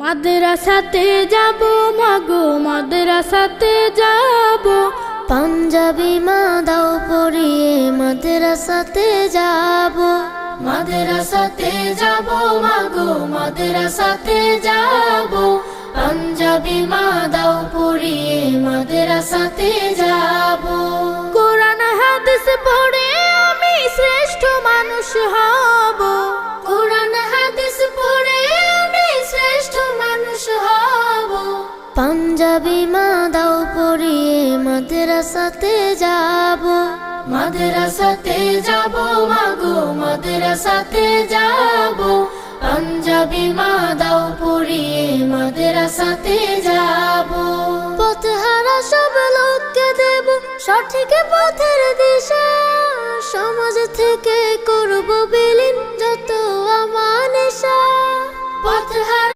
মাদ্রাসাতে যাব মাগো মাদ্রাসাতে যাব, পাঞ্জাবি মা দাও পরিয়ে মাদ্রাসাতে যাব। মাদ্রাসাতে যাব মাগো মাদ্রাসাতে যাব, পাঞ্জাবি মা দাও পরিয়ে মাদ্রাসাতে যাব। কোরআন হাদিস পড়ে আমি শ্রেষ্ঠ মানুষ হব, কোরআন হাদিস পড়ে আমি শ্রেষ্ঠ মানুষ হব। পাঞ্জাবি মা দাও পরিয়ে মাদ্রাসাতে যাব। মাদ্রাসাতে যাব মাগো মাদ্রাসাতে যাব, পাঞ্জাবি মা দাও পরিয়ে মাদ্রাসাতে যাব। পথহারা সব লোককে দেব সঠিক পথের দিশা, সমাজ থেকে করব বিলীন যত আমানেশা। পথহারা